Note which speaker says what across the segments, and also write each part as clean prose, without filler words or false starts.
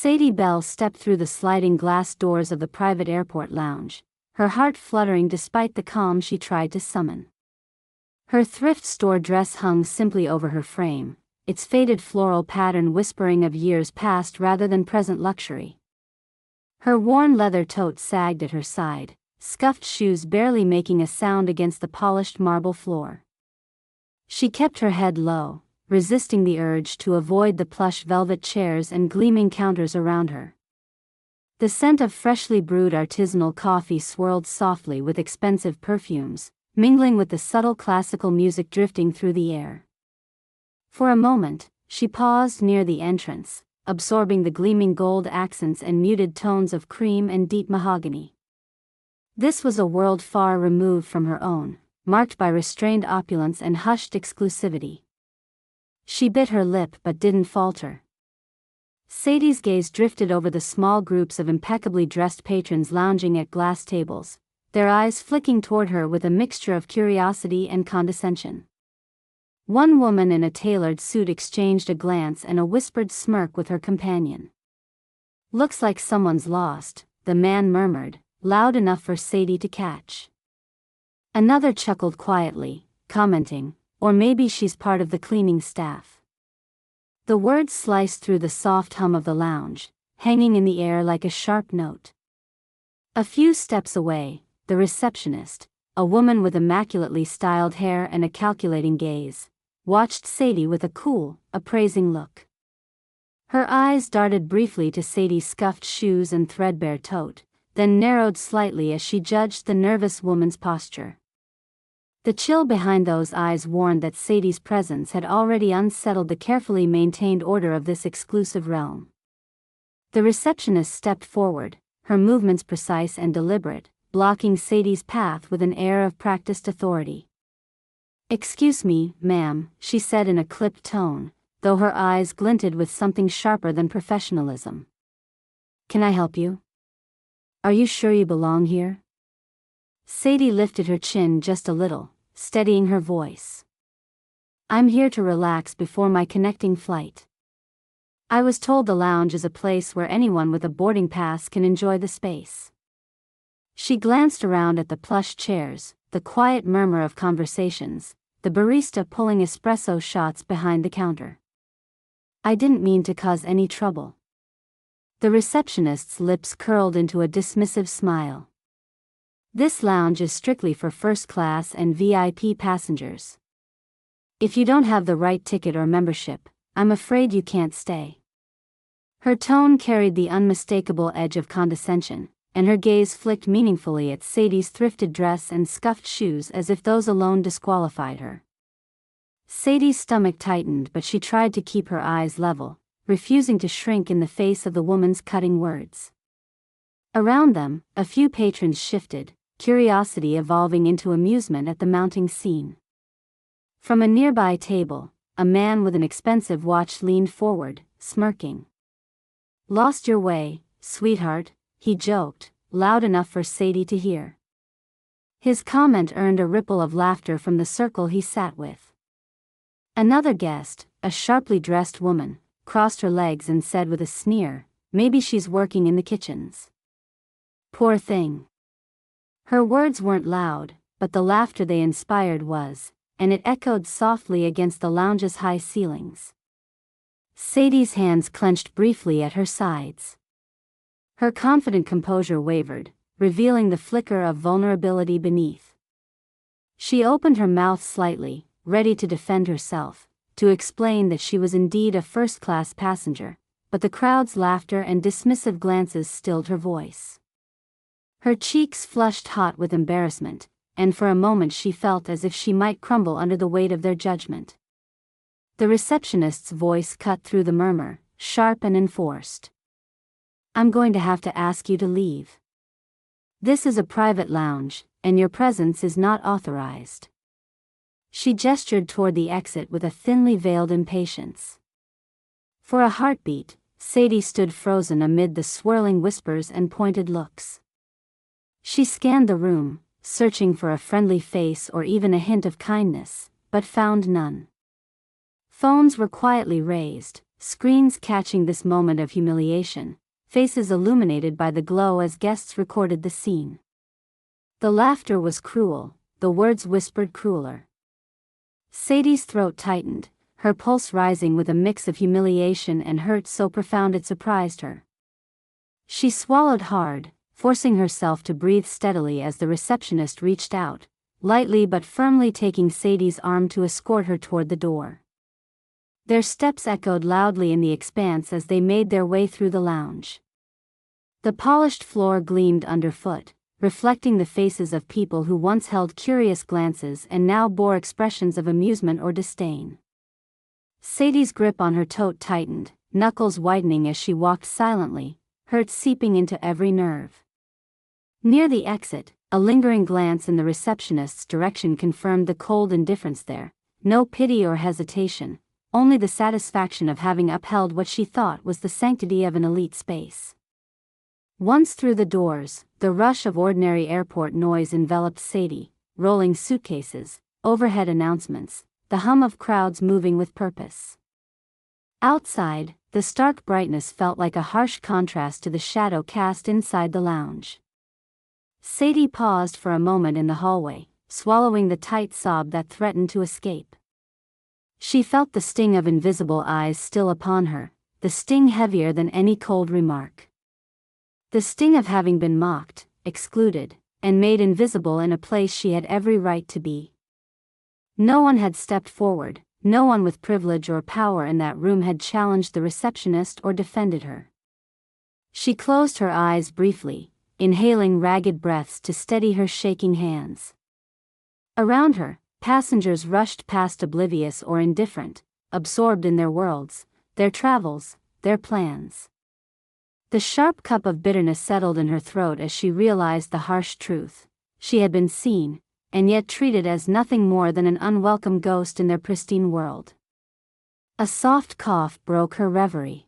Speaker 1: Sadie Bell stepped through the sliding glass doors of the private airport lounge, her heart fluttering despite the calm she tried to summon. Her thrift store dress hung simply over her frame, its faded floral pattern whispering of years past rather than present luxury. Her worn leather tote sagged at her side, scuffed shoes barely making a sound against the polished marble floor. She kept her head low, resisting the urge to avoid the plush velvet chairs and gleaming counters around her. The scent of freshly brewed artisanal coffee swirled softly with expensive perfumes, mingling with the subtle classical music drifting through the air. For a moment, she paused near the entrance, absorbing the gleaming gold accents and muted tones of cream and deep mahogany. This was a world far removed from her own, marked by restrained opulence and hushed exclusivity. She bit her lip but didn't falter. Sadie's gaze drifted over the small groups of impeccably dressed patrons lounging at glass tables, their eyes flicking toward her with a mixture of curiosity and condescension. One woman in a tailored suit exchanged a glance and a whispered smirk with her companion. "Looks like someone's lost," the man murmured, loud enough for Sadie to catch. Another chuckled quietly, commenting, "Or maybe she's part of the cleaning staff." The words sliced through the soft hum of the lounge, hanging in the air like a sharp note. A few steps away, the receptionist, a woman with immaculately styled hair and a calculating gaze, watched Sadie with a cool, appraising look. Her eyes darted briefly to Sadie's scuffed shoes and threadbare tote, then narrowed slightly as she judged the nervous woman's posture. The chill behind those eyes warned that Sadie's presence had already unsettled the carefully maintained order of this exclusive realm. The receptionist stepped forward, her movements precise and deliberate, blocking Sadie's path with an air of practiced authority. "Excuse me, ma'am," she said in a clipped tone, though her eyes glinted with something sharper than professionalism. "Can I help you? Are you sure you belong here?" Sadie lifted her chin just a little, steadying her voice. "I'm here to relax before my connecting flight. I was told the lounge is a place where anyone with a boarding pass can enjoy the space." She glanced around at the plush chairs, the quiet murmur of conversations, the barista pulling espresso shots behind the counter. "I didn't mean to cause any trouble." The receptionist's lips curled into a dismissive smile. "This lounge is strictly for first-class and VIP passengers. If you don't have the right ticket or membership, I'm afraid you can't stay." Her tone carried the unmistakable edge of condescension, and her gaze flicked meaningfully at Sadie's thrifted dress and scuffed shoes as if those alone disqualified her. Sadie's stomach tightened, but she tried to keep her eyes level, refusing to shrink in the face of the woman's cutting words. Around them, a few patrons shifted, curiosity evolving into amusement at the mounting scene. From a nearby table, a man with an expensive watch leaned forward, smirking. "Lost your way, sweetheart," he joked, loud enough for Sadie to hear. His comment earned a ripple of laughter from the circle he sat with. Another guest, a sharply dressed woman, crossed her legs and said with a sneer, "Maybe she's working in the kitchens." "Poor thing." Her words weren't loud, but the laughter they inspired was, and it echoed softly against the lounge's high ceilings. Sadie's hands clenched briefly at her sides. Her confident composure wavered, revealing the flicker of vulnerability beneath. She opened her mouth slightly, ready to defend herself, to explain that she was indeed a first-class passenger, but the crowd's laughter and dismissive glances stilled her voice. Her cheeks flushed hot with embarrassment, and for a moment she felt as if she might crumble under the weight of their judgment. The receptionist's voice cut through the murmur, sharp and enforced. "I'm going to have to ask you to leave. This is a private lounge, and your presence is not authorized." She gestured toward the exit with a thinly veiled impatience. For a heartbeat, Sadie stood frozen amid the swirling whispers and pointed looks. She scanned the room, searching for a friendly face or even a hint of kindness, but found none. Phones were quietly raised, screens catching this moment of humiliation, faces illuminated by the glow as guests recorded the scene. The laughter was cruel, the words whispered crueler. Sadie's throat tightened, her pulse rising with a mix of humiliation and hurt so profound it surprised her. She swallowed hard, forcing herself to breathe steadily as the receptionist reached out, lightly but firmly taking Sadie's arm to escort her toward the door. Their steps echoed loudly in the expanse as they made their way through the lounge. The polished floor gleamed underfoot, reflecting the faces of people who once held curious glances and now bore expressions of amusement or disdain. Sadie's grip on her tote tightened, knuckles whitening as she walked silently, hurt seeping into every nerve. Near the exit, a lingering glance in the receptionist's direction confirmed the cold indifference there, no pity or hesitation, only the satisfaction of having upheld what she thought was the sanctity of an elite space. Once through the doors, the rush of ordinary airport noise enveloped Sadie, rolling suitcases, overhead announcements, the hum of crowds moving with purpose. Outside, the stark brightness felt like a harsh contrast to the shadow cast inside the lounge. Sadie paused for a moment in the hallway, swallowing the tight sob that threatened to escape. She felt the sting of invisible eyes still upon her, the sting heavier than any cold remark. The sting of having been mocked, excluded, and made invisible in a place she had every right to be. No one had stepped forward, no one with privilege or power in that room had challenged the receptionist or defended her. She closed her eyes briefly, inhaling ragged breaths to steady her shaking hands. Around her, passengers rushed past oblivious or indifferent, absorbed in their worlds, their travels, their plans. The sharp cup of bitterness settled in her throat as she realized the harsh truth. She had been seen, and yet treated as nothing more than an unwelcome ghost in their pristine world. A soft cough broke her reverie.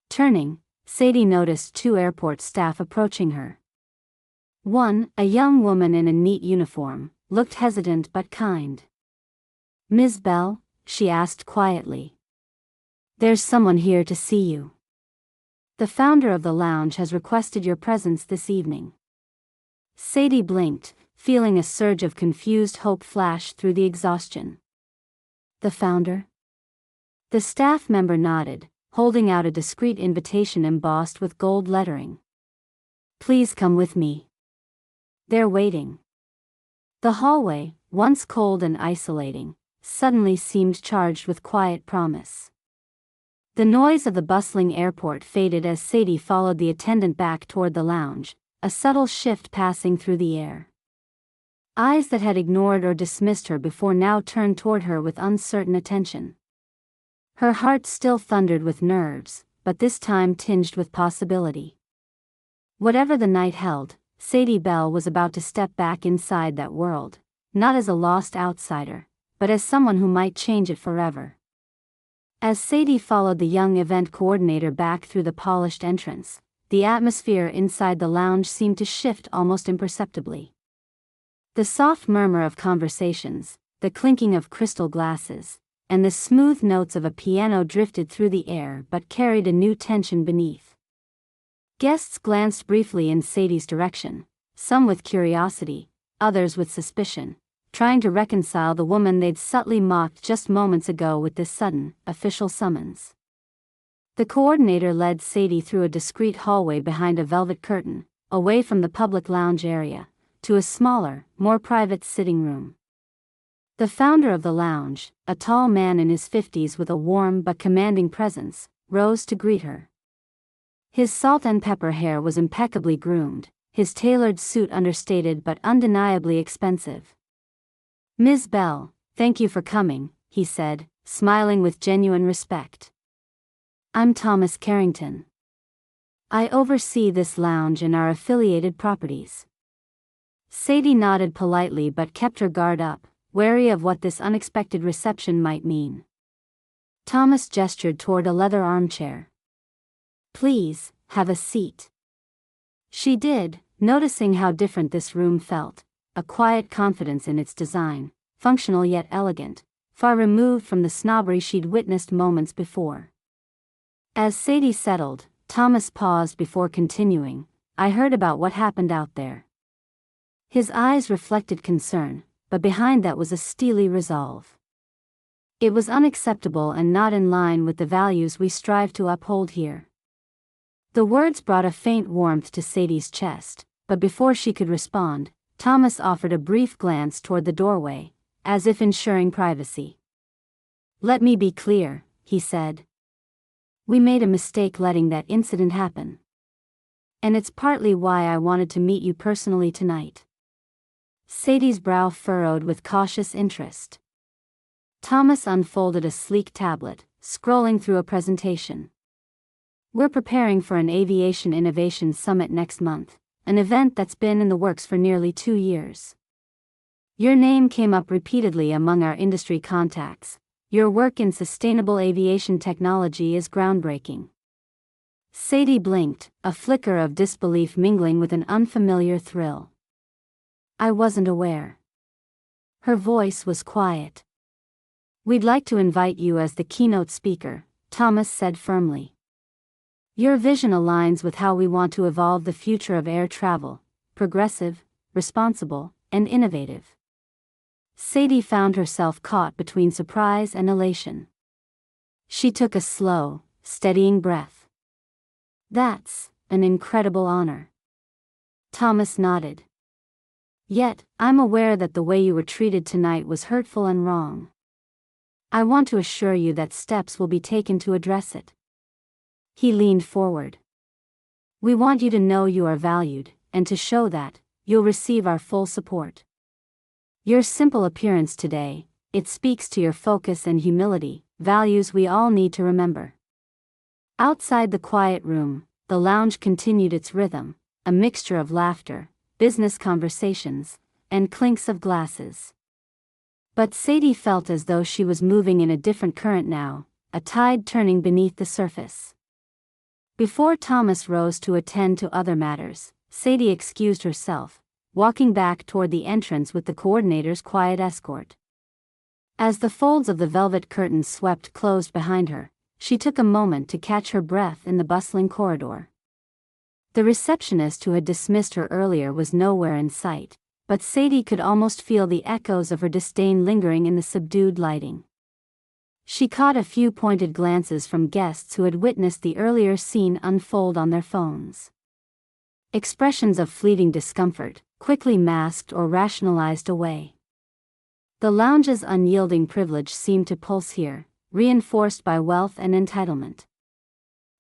Speaker 1: Turning, Sadie noticed two airport staff approaching her. One, a young woman in a neat uniform, looked hesitant but kind. "Ms. Bell?" she asked quietly. "There's someone here to see you. The founder of the lounge has requested your presence this evening." Sadie blinked, feeling a surge of confused hope flash through the exhaustion. "The founder?" The staff member nodded, holding out a discreet invitation embossed with gold lettering. "Please come with me. They're waiting." The hallway, once cold and isolating, suddenly seemed charged with quiet promise. The noise of the bustling airport faded as Sadie followed the attendant back toward the lounge, a subtle shift passing through the air. Eyes that had ignored or dismissed her before now turned toward her with uncertain attention. Her heart still thundered with nerves, but this time tinged with possibility. Whatever the night held, Sadie Bell was about to step back inside that world, not as a lost outsider, but as someone who might change it forever. As Sadie followed the young event coordinator back through the polished entrance, the atmosphere inside the lounge seemed to shift almost imperceptibly. The soft murmur of conversations, the clinking of crystal glasses, and the smooth notes of a piano drifted through the air but carried a new tension beneath. Guests glanced briefly in Sadie's direction, some with curiosity, others with suspicion, trying to reconcile the woman they'd subtly mocked just moments ago with this sudden, official summons. The coordinator led Sadie through a discreet hallway behind a velvet curtain, away from the public lounge area, to a smaller, more private sitting room. The founder of the lounge, a tall man in his 50s with a warm but commanding presence, rose to greet her. His salt and pepper hair was impeccably groomed, his tailored suit understated but undeniably expensive. "Ms. Bell, thank you for coming," he said, smiling with genuine respect. "I'm Thomas Carrington. I oversee this lounge and our affiliated properties." Sadie nodded politely but kept her guard up, wary of what this unexpected reception might mean. Thomas gestured toward a leather armchair. "Please, have a seat." She did, noticing how different this room felt, a quiet confidence in its design, functional yet elegant, far removed from the snobbery she'd witnessed moments before. As Sadie settled, Thomas paused before continuing, "I heard about what happened out there." His eyes reflected concern, but behind that was a steely resolve. It was unacceptable and not in line with the values we strive to uphold here. The words brought a faint warmth to Sadie's chest, but before she could respond, Thomas offered a brief glance toward the doorway, as if ensuring privacy. "Let me be clear," he said. "We made a mistake letting that incident happen. And it's partly why I wanted to meet you personally tonight." Sadie's brow furrowed with cautious interest. Thomas unfolded a sleek tablet, scrolling through a presentation. "We're preparing for an Aviation Innovation Summit next month, an event that's been in the works for nearly 2 years. Your name came up repeatedly among our industry contacts. Your work in sustainable aviation technology is groundbreaking." Sadie blinked, a flicker of disbelief mingling with an unfamiliar thrill. "I wasn't aware." Her voice was quiet. "We'd like to invite you as the keynote speaker," Thomas said firmly. "Your vision aligns with how we want to evolve the future of air travel: progressive, responsible, and innovative." Sadie found herself caught between surprise and elation. She took a slow, steadying breath. "That's an incredible honor." Thomas nodded. "Yet, I'm aware that the way you were treated tonight was hurtful and wrong. I want to assure you that steps will be taken to address it." He leaned forward. "We want you to know you are valued, and to show that, you'll receive our full support. Your simple appearance today, it speaks to your focus and humility, values we all need to remember." Outside the quiet room, the lounge continued its rhythm, a mixture of laughter, business conversations, and clinks of glasses. But Sadie felt as though she was moving in a different current now, a tide turning beneath the surface. Before Thomas rose to attend to other matters, Sadie excused herself, walking back toward the entrance with the coordinator's quiet escort. As the folds of the velvet curtains swept closed behind her, she took a moment to catch her breath in the bustling corridor. The receptionist who had dismissed her earlier was nowhere in sight, but Sadie could almost feel the echoes of her disdain lingering in the subdued lighting. She caught a few pointed glances from guests who had witnessed the earlier scene unfold on their phones. Expressions of fleeting discomfort, quickly masked or rationalized away. The lounge's unyielding privilege seemed to pulse here, reinforced by wealth and entitlement.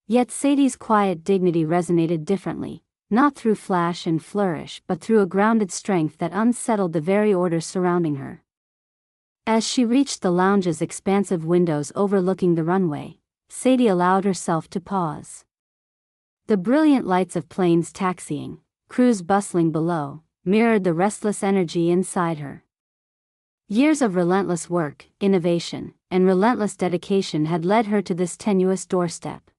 Speaker 1: Yet Sadie's quiet dignity resonated differently, not through flash and flourish but through a grounded strength that unsettled the very order surrounding her. As she reached the lounge's expansive windows overlooking the runway, Sadie allowed herself to pause. The brilliant lights of planes taxiing, crews bustling below, mirrored the restless energy inside her. Years of relentless work, innovation, and relentless dedication had led her to this tenuous doorstep.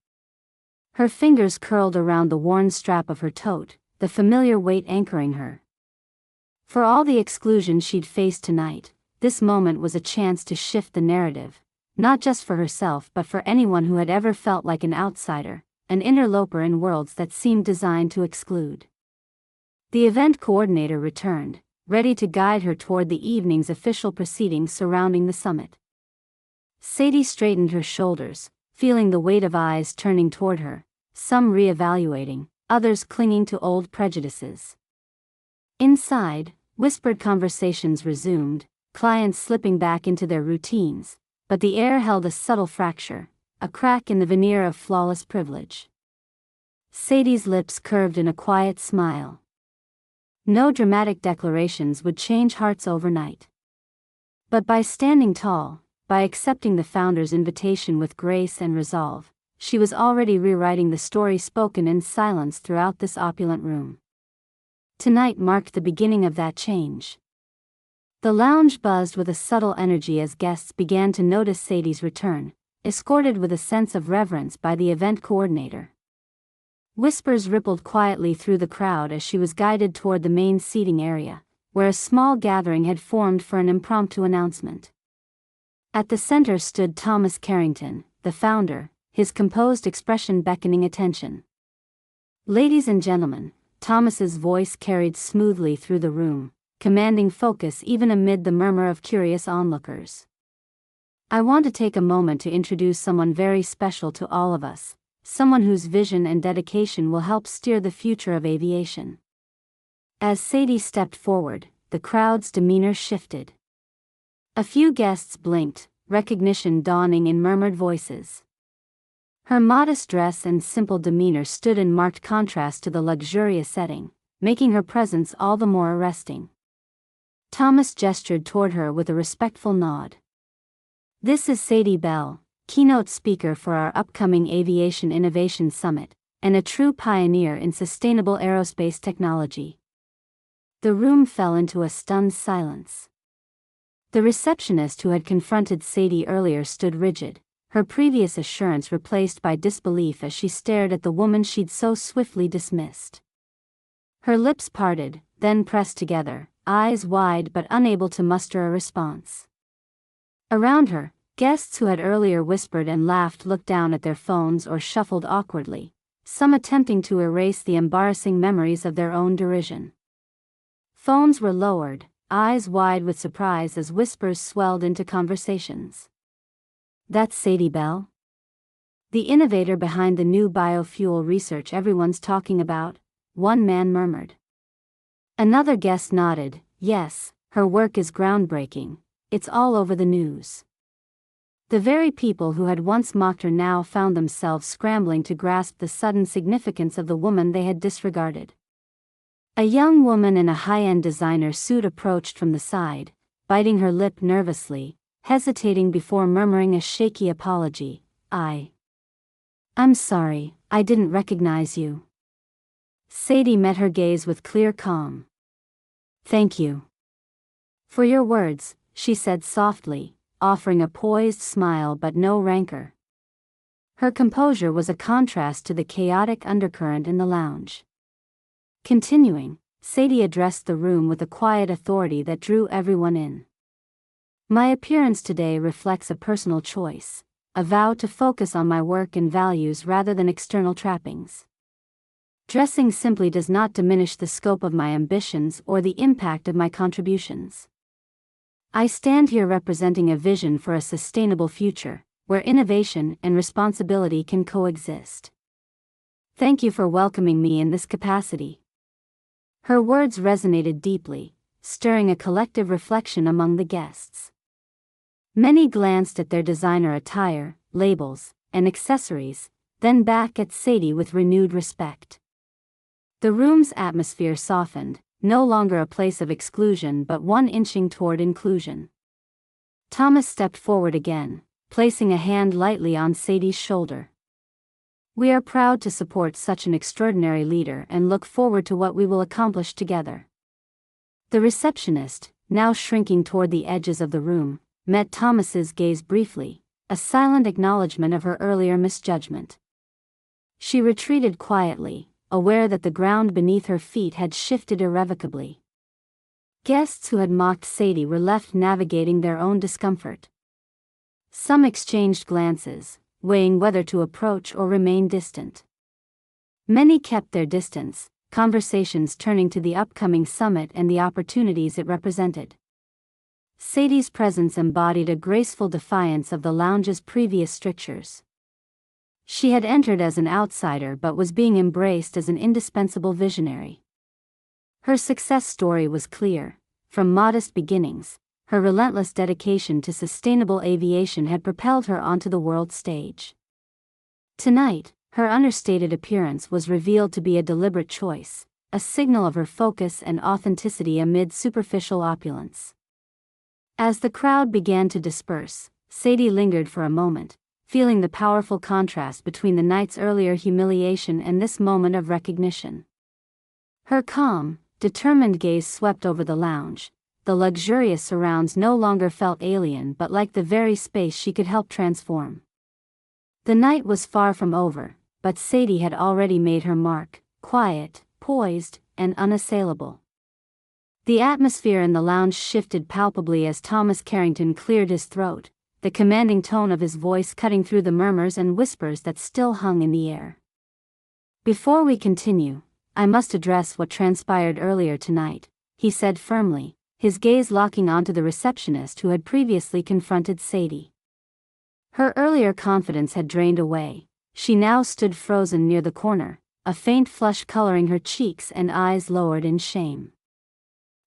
Speaker 1: Her fingers curled around the worn strap of her tote, the familiar weight anchoring her. For all the exclusion she'd faced tonight, this moment was a chance to shift the narrative, not just for herself but for anyone who had ever felt like an outsider, an interloper in worlds that seemed designed to exclude. The event coordinator returned, ready to guide her toward the evening's official proceedings surrounding the summit. Sadie straightened her shoulders, feeling the weight of eyes turning toward her, some reevaluating, others clinging to old prejudices. Inside, whispered conversations resumed, clients slipping back into their routines, but the air held a subtle fracture, a crack in the veneer of flawless privilege. Sadie's lips curved in a quiet smile. No dramatic declarations would change hearts overnight. But by standing tall, by accepting the founder's invitation with grace and resolve, she was already rewriting the story spoken in silence throughout this opulent room. Tonight marked the beginning of that change. The lounge buzzed with a subtle energy as guests began to notice Sadie's return, escorted with a sense of reverence by the event coordinator. Whispers rippled quietly through the crowd as she was guided toward the main seating area, where a small gathering had formed for an impromptu announcement. At the center stood Thomas Carrington, the founder, his composed expression beckoning attention. "Ladies and gentlemen," Thomas's voice carried smoothly through the room, commanding focus even amid the murmur of curious onlookers. "I want to take a moment to introduce someone very special to all of us, someone whose vision and dedication will help steer the future of aviation." As Sadie stepped forward, the crowd's demeanor shifted. A few guests blinked, recognition dawning in murmured voices. Her modest dress and simple demeanor stood in marked contrast to the luxurious setting, making her presence all the more arresting. Thomas gestured toward her with a respectful nod. "This is Sadie Bell, keynote speaker for our upcoming Aviation Innovation Summit, and a true pioneer in sustainable aerospace technology." The room fell into a stunned silence. The receptionist who had confronted Sadie earlier stood rigid, her previous assurance replaced by disbelief as she stared at the woman she'd so swiftly dismissed. Her lips parted, then pressed together, eyes wide but unable to muster a response. Around her, guests who had earlier whispered and laughed looked down at their phones or shuffled awkwardly, some attempting to erase the embarrassing memories of their own derision. Phones were lowered, eyes wide with surprise as whispers swelled into conversations. "That's Sadie Bell? The innovator behind the new biofuel research everyone's talking about," one man murmured. Another guest nodded. "Yes, her work is groundbreaking. It's all over the news." The very people who had once mocked her now found themselves scrambling to grasp the sudden significance of the woman they had disregarded. A young woman in a high-end designer suit approached from the side, biting her lip nervously, hesitating before murmuring a shaky apology. I'm sorry, I didn't recognize you." Sadie met her gaze with clear calm. "Thank you for your words," she said softly, offering a poised smile but no rancor. Her composure was a contrast to the chaotic undercurrent in the lounge. Continuing, Sadie addressed the room with a quiet authority that drew everyone in. "My appearance today reflects a personal choice, a vow to focus on my work and values rather than external trappings. Dressing simply does not diminish the scope of my ambitions or the impact of my contributions. I stand here representing a vision for a sustainable future, where innovation and responsibility can coexist. Thank you for welcoming me in this capacity." Her words resonated deeply, stirring a collective reflection among the guests. Many glanced at their designer attire, labels, and accessories, then back at Sadie with renewed respect. The room's atmosphere softened, no longer a place of exclusion but one inching toward inclusion. Thomas stepped forward again, placing a hand lightly on Sadie's shoulder. "We are proud to support such an extraordinary leader and look forward to what we will accomplish together." The receptionist, now shrinking toward the edges of the room, met Thomas's gaze briefly, a silent acknowledgement of her earlier misjudgment. She retreated quietly, aware that the ground beneath her feet had shifted irrevocably. Guests who had mocked Sadie were left navigating their own discomfort. Some exchanged glances, weighing whether to approach or remain distant. Many kept their distance, conversations turning to the upcoming summit and the opportunities it represented. Sadie's presence embodied a graceful defiance of the lounge's previous strictures. She had entered as an outsider but was being embraced as an indispensable visionary. Her success story was clear. From modest beginnings, her relentless dedication to sustainable aviation had propelled her onto the world stage. Tonight, her understated appearance was revealed to be a deliberate choice, a signal of her focus and authenticity amid superficial opulence. As the crowd began to disperse, Sadie lingered for a moment, feeling the powerful contrast between the night's earlier humiliation and this moment of recognition. Her calm, determined gaze swept over the lounge. The luxurious surrounds no longer felt alien but like the very space she could help transform. The night was far from over, but Sadie had already made her mark, quiet, poised, and unassailable. The atmosphere in the lounge shifted palpably as Thomas Carrington cleared his throat, the commanding tone of his voice cutting through the murmurs and whispers that still hung in the air. "Before we continue, I must address what transpired earlier tonight," he said firmly, his gaze locking onto the receptionist who had previously confronted Sadie. Her earlier confidence had drained away. She now stood frozen near the corner, a faint flush coloring her cheeks and eyes lowered in shame.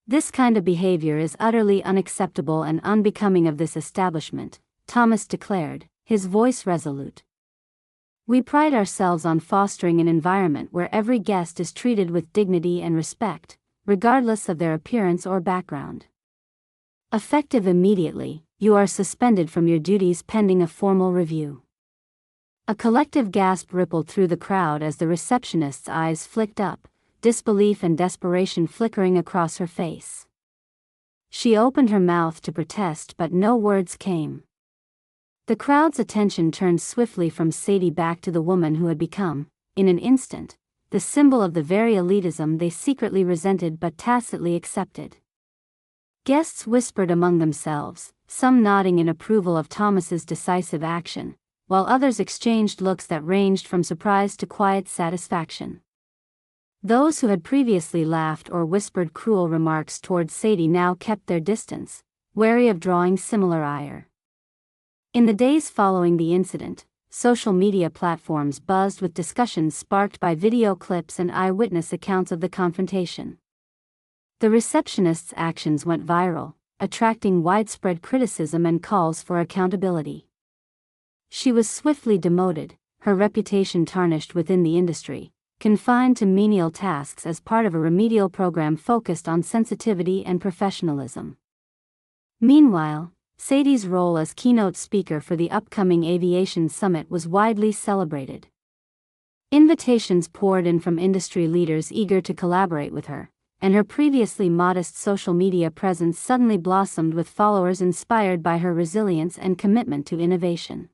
Speaker 1: "This kind of behavior is utterly unacceptable and unbecoming of this establishment," Thomas declared, his voice resolute. "We pride ourselves on fostering an environment where every guest is treated with dignity and respect, regardless of their appearance or background. Effective immediately, you are suspended from your duties pending a formal review." A collective gasp rippled through the crowd as the receptionist's eyes flicked up, disbelief and desperation flickering across her face. She opened her mouth to protest, but no words came. The crowd's attention turned swiftly from Sadie back to the woman who had become, in an instant, the symbol of the very elitism they secretly resented but tacitly accepted. Guests whispered among themselves, some nodding in approval of Thomas's decisive action, while others exchanged looks that ranged from surprise to quiet satisfaction. Those who had previously laughed or whispered cruel remarks toward Sadie now kept their distance, wary of drawing similar ire. In the days following the incident, social media platforms buzzed with discussions sparked by video clips and eyewitness accounts of the confrontation. The receptionist's actions went viral, attracting widespread criticism and calls for accountability. She was swiftly demoted, her reputation tarnished within the industry, confined to menial tasks as part of a remedial program focused on sensitivity and professionalism. Meanwhile, Sadie's role as keynote speaker for the upcoming aviation summit was widely celebrated. Invitations poured in from industry leaders eager to collaborate with her, and her previously modest social media presence suddenly blossomed with followers inspired by her resilience and commitment to innovation.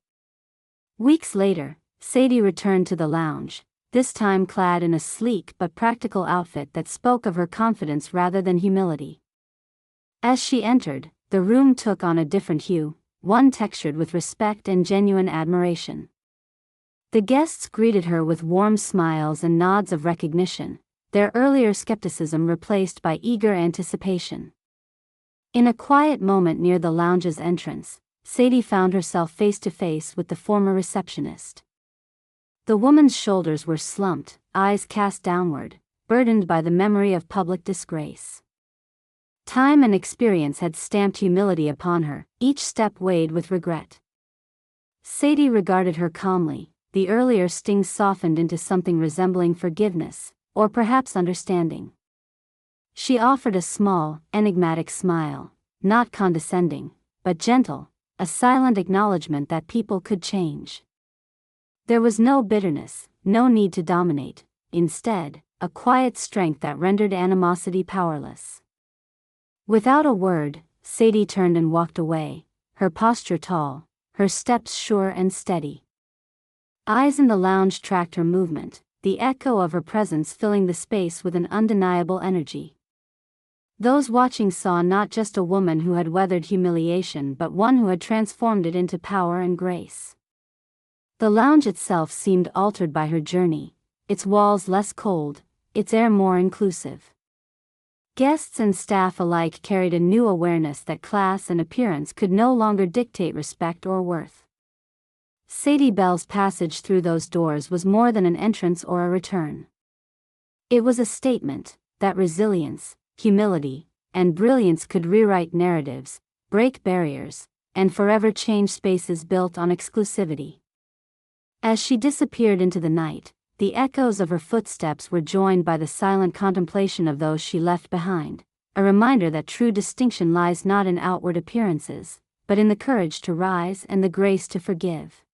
Speaker 1: Weeks later, Sadie returned to the lounge, this time clad in a sleek but practical outfit that spoke of her confidence rather than humility. As she entered, the room took on a different hue, one textured with respect and genuine admiration. The guests greeted her with warm smiles and nods of recognition, their earlier skepticism replaced by eager anticipation. In a quiet moment near the lounge's entrance, Sadie found herself face to face with the former receptionist. The woman's shoulders were slumped, eyes cast downward, burdened by the memory of public disgrace. Time and experience had stamped humility upon her, each step weighed with regret. Sadie regarded her calmly, the earlier sting softened into something resembling forgiveness, or perhaps understanding. She offered a small, enigmatic smile, not condescending, but gentle, a silent acknowledgement that people could change. There was no bitterness, no need to dominate, instead, a quiet strength that rendered animosity powerless. Without a word, Sadie turned and walked away, her posture tall, her steps sure and steady. Eyes in the lounge tracked her movement, the echo of her presence filling the space with an undeniable energy. Those watching saw not just a woman who had weathered humiliation but one who had transformed it into power and grace. The lounge itself seemed altered by her journey, its walls less cold, its air more inclusive. Guests and staff alike carried a new awareness that class and appearance could no longer dictate respect or worth. Sadie Bell's passage through those doors was more than an entrance or a return. It was a statement that resilience, humility, and brilliance could rewrite narratives, break barriers, and forever change spaces built on exclusivity. As she disappeared into the night, the echoes of her footsteps were joined by the silent contemplation of those she left behind, a reminder that true distinction lies not in outward appearances, but in the courage to rise and the grace to forgive.